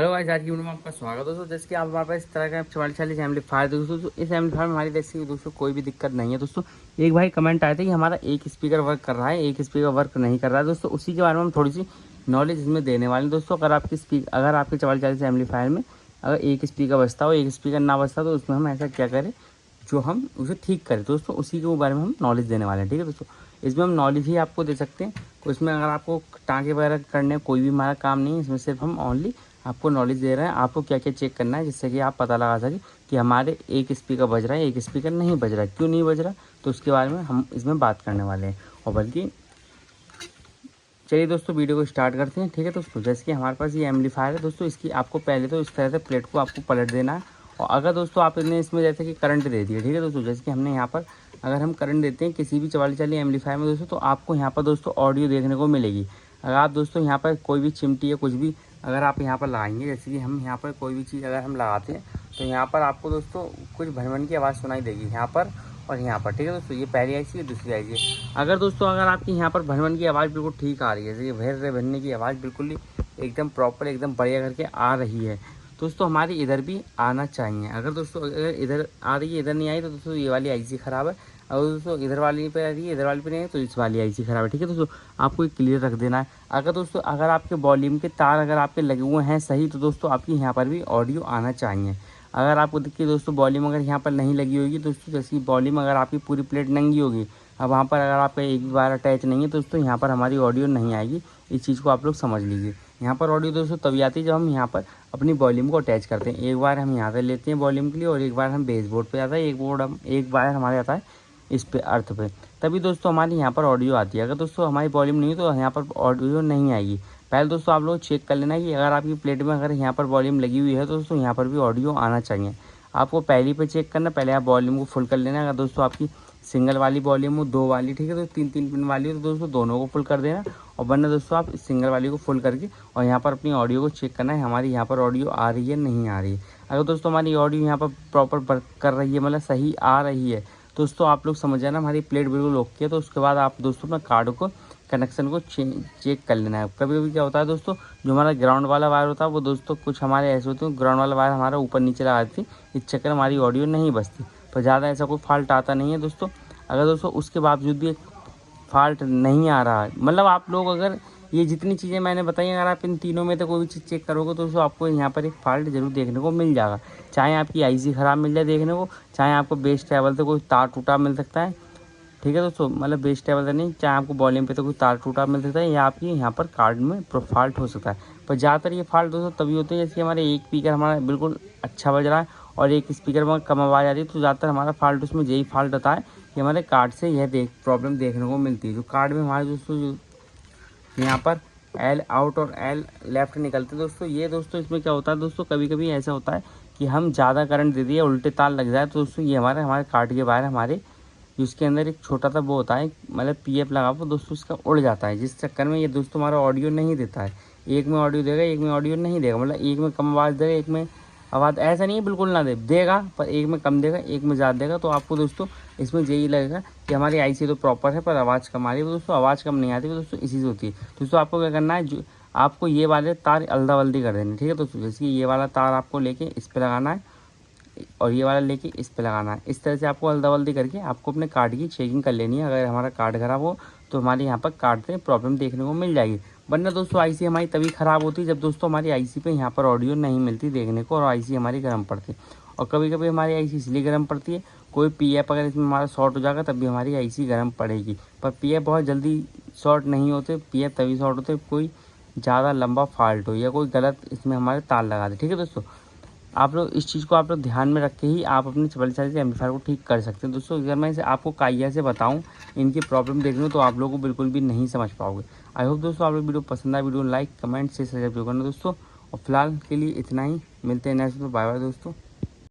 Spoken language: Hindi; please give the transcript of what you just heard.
हेलो गाइस, आज की वीडियो में आपका स्वागत है दोस्तों। जैसे कि आप हमारे पास इस तरह का 4440 एम्पलीफायर दोस्तों, तो इस एम्पलीफायर में हमारी जैसे दोस्तों कोई भी दिक्कत नहीं है दोस्तों। एक भाई कमेंट आया था कि हमारा एक स्पीकर वर्क कर रहा है, एक स्पीकर वर्क नहीं कर रहा है दोस्तों। उसी के बारे में हम थोड़ी सी नॉलेज इसमें देने वाले हैं दोस्तों। अगर आपके 4440 एम्पलीफायर में अगर एक स्पीकर बजता हो, एक स्पीकर ना बजता, तो उसमें हम ऐसा क्या करें जो हम उसे ठीक करें दोस्तों। उसी के बारे में हम नॉलेज देने वाले हैं, ठीक है दोस्तों। इसमें हम नॉलेज ही आपको दे सकते हैं। इसमें अगर आपको टाँके वगैरह करने कोई भी हमारा काम नहीं है, इसमें सिर्फ हम ओनली आपको नॉलेज दे रहे हैं आपको क्या क्या चेक करना है, जिससे कि आप पता लगा सकें कि हमारे एक स्पीकर बज रहा है, एक स्पीकर नहीं बज रहा है, क्यों नहीं बज रहा। तो उसके बारे में हम इसमें बात करने वाले हैं। और बल्कि चलिए दोस्तों, वीडियो को स्टार्ट करते हैं, ठीक है दोस्तों। जैसे कि हमारे पास ये एम्पलीफायर है दोस्तों, इसकी आपको पहले तो इस तरह से प्लेट को आपको पलट देना है। और अगर दोस्तों आपने इसमें जैसे कि करंट दे दिया, ठीक है दोस्तों, जैसे कि हमने यहाँ पर अगर हम करंट देते हैं किसी भी 4440 एम्पलीफायर में दोस्तों, तो आपको यहाँ पर दोस्तों ऑडियो देखने को मिलेगी। अगर आप दोस्तों यहाँ पर कोई भी चिमटी या कुछ भी अगर आप यहाँ पर लगाएंगे, जैसे कि हम यहाँ पर कोई भी चीज़ अगर हम लगाते हैं, तो यहाँ पर आपको दोस्तों कुछ भनभन की आवाज़ सुनाई देगी यहाँ पर और यहाँ पर, ठीक है दोस्तों। ये पहली आईसी है, दूसरी आईसी है। अगर दोस्तों अगर आपकी यहाँ पर भनभन की आवाज़ बिल्कुल ठीक आ रही है, जैसे कि भैर भरने की आवाज़ बिल्कुल ही एकदम प्रॉपर एकदम बढ़िया करके आ रही है, दोस्तों हमारी इधर भी आना चाहिए। अगर दोस्तों अगर इधर आ रही है, इधर नहीं आई, तो दोस्तों ये वाली आईसी ख़राब है। अगर दोस्तों इधर वाली पे आ रही है, इधर वाली पे नहीं है, तो इस वाली आईसी ख़राब है, ठीक है दोस्तों। आपको एक क्लियर रख देना है। अगर दोस्तों अगर आपके वॉल्यूम के तार अगर आपके लगे हुए हैं सही, तो दोस्तों आपकी यहाँ पर भी ऑडियो आना चाहिए। अगर आपको देखिए दोस्तों वॉल्यूम अगर यहाँ पर नहीं लगी होगी दोस्तों, जैसे कि वॉल्यूम अगर आपकी पूरी प्लेट नंगी होगी, अब वहाँ पर अगर आपका एक भी वायर अटैच नहीं है, तो दोस्तों यहाँ पर हमारी ऑडियो नहीं आएगी। इस चीज़ को आप लोग समझ लीजिए। यहाँ पर ऑडियो दोस्तों तभी आती है जब हम यहाँ पर अपनी वॉल्यूम को अटैच करते हैं। एक बार हम यहाँ से लेते हैं वॉल्यूम के लिए, और एक बार हम बेस बोर्ड पे आता है, एक बार हमारे आता है इस पे अर्थ पे, तभी दोस्तों हमारी यहाँ पर ऑडियो आती है। अगर दोस्तों हमारी वॉल्यूम नहीं है तो यहाँ पर ऑडियो नहीं आएगी। पहले दोस्तों आप लोग चेक कर लेना कि अगर आपकी प्लेट में अगर यहाँ पर वॉल्यूम लगी हुई है, तो दोस्तों यहाँ पर भी ऑडियो आना चाहिए। आपको पहली पे चेक करना, पहले आप वॉल्यूम को फुल कर लेना। अगर दोस्तों आपकी सिंगल वाली वॉल्यूम हो, दो वाली, ठीक है, तो 3 पिन वाली हो, तो दोस्तों दोनों को फुल कर देना। और वरना दोस्तों आप सिंगल वाली को फुल करके और यहाँ पर अपनी ऑडियो को चेक करना है, हमारी यहाँ पर ऑडियो आ रही है नहीं आ रही है। अगर दोस्तों हमारी ऑडियो यहाँ पर प्रॉपर वर्क कर रही है, मतलब सही आ रही है, दोस्तों आप लोग समझ जाना हमारी प्लेट बिल्कुल ओके है। तो उसके बाद आप दोस्तों अपना कार्ड को कनेक्शन को चेक कर लेना है। कभी कभी क्या होता है दोस्तों, जो हमारा ग्राउंड वाला वायर होता है वो दोस्तों कुछ हमारे ऐसे होते हैं, ग्राउंड वाला वायर हमारा ऊपर नीचे लगा देती, इस चक्कर हमारी ऑडियो नहीं बजती। पर ज़्यादा ऐसा कोई फॉल्ट आता नहीं है दोस्तों। अगर दोस्तों उसके बावजूद भी फॉल्ट नहीं आ रहा है, मतलब आप लोग अगर ये जितनी चीज़ें मैंने बताई, अगर आप इन तीनों में तो कोई भी चीज़ चेक करोगे, तो दोस्तों आपको यहाँ पर एक फॉल्ट जरूर देखने को मिल जाएगा। चाहे आपकी आईसी ख़राब मिल जाए देखने को, चाहे आपको बेस टेबल से कोई तार टूटा मिल सकता है, ठीक है दोस्तों, मतलब बेस टेबल से नहीं, चाहे आपको वॉल्यूम पे तो कोई तार टूटा मिल सकता है, या आपकी यहाँ पर कार्ड में फॉल्ट हो सकता है। पर ज़्यादातर ये फॉल्ट दोस्तों तभी होते हैं जैसे हमारे एक स्पीकर हमारा बिल्कुल अच्छा बज रहा है और एक स्पीकर में कम आवाज़ आ रही है, तो ज़्यादातर हमारा फॉल्ट उसमें यही फॉल्ट होता है कि हमारे कार्ड से यह प्रॉब्लम देखने को मिलती है। जो कार्ड में हमारे दोस्तों जो यहाँ पर एल आउट और एल लेफ्ट निकलते हैं दोस्तों, ये दोस्तों इसमें क्या होता है दोस्तों, कभी कभी ऐसा होता है कि हम ज़्यादा करंट दे दिए, उल्टे तार लग जाए, तो दोस्तों ये हमारे कार्ड के बाहर हमारे जिसके अंदर एक छोटा सा वो होता है, मतलब पीएफ लगा वो दोस्तों इसका उड़ जाता है, जिस चक्कर में ये दोस्तों हमारा ऑडियो नहीं देता है। एक में ऑडियो देगा, एक में ऑडियो नहीं देगा, मतलब एक में कम आवाज़ देगा, एक में आवाज़ ऐसा नहीं है बिल्कुल ना देगा, पर एक में कम देगा, एक में ज़्यादा देगा। तो आपको दोस्तों इसमें यही लगेगा कि हमारी आईसी तो प्रॉपर है पर आवाज़ कम आ रही है। दोस्तों आवाज़ कम नहीं आती है दोस्तों, इसी से होती है। दोस्तों आपको क्या करना है, जो आपको ये वाले तार अल्दा वल्दी कर देने, ठीक है दोस्तों। जैसे कि ये वाला तार आपको लेके इस पर लगाना है और ये वाला लेके इस पे लगाना है। इस तरह से आपको अल्दा-वल्दी करके आपको अपने कार्ड की चेकिंग कर लेनी है। अगर हमारा कार्ड ख़राब हो तो हमारे यहाँ पर कार्ड से प्रॉब्लम देखने को मिल जाएगी। वरना दोस्तों आईसी हमारी तभी ख़राब होती है जब दोस्तों हमारी आईसी पे यहाँ पर ऑडियो नहीं मिलती देखने को और आईसी हमारी गर्म पड़ती है। और कभी कभी हमारी आईसी इसलिए गर्म पड़ती है, कोई पीएफ अगर इसमें हमारा शॉर्ट हो जाएगा तब भी हमारी आईसी गर्म पड़ेगी। पर पीएफ बहुत जल्दी शॉर्ट नहीं होते, पीएफ तभी शॉर्ट होते कोई ज़्यादा लंबा फॉल्ट हो या कोई गलत इसमें हमारे तार लगा दे, ठीक है दोस्तों। आप लोग इस चीज़ को आप लोग ध्यान में रख के ही आप अपने 4440 एम्पलीफायर को ठीक कर सकते हैं दोस्तों। अगर मैं इसे आपको काइया से बताऊं इनकी प्रॉब्लम देखने तो आप लोगों को बिल्कुल भी नहीं समझ पाओगे। आई होप दोस्तों आप लोग वीडियो पसंद आए, वीडियो लाइक कमेंट से सब्सक्राइब करना दोस्तों। और फिलहाल के लिए इतना ही, मिलते हैं नेक्स्ट में, बाय बाय दोस्तों।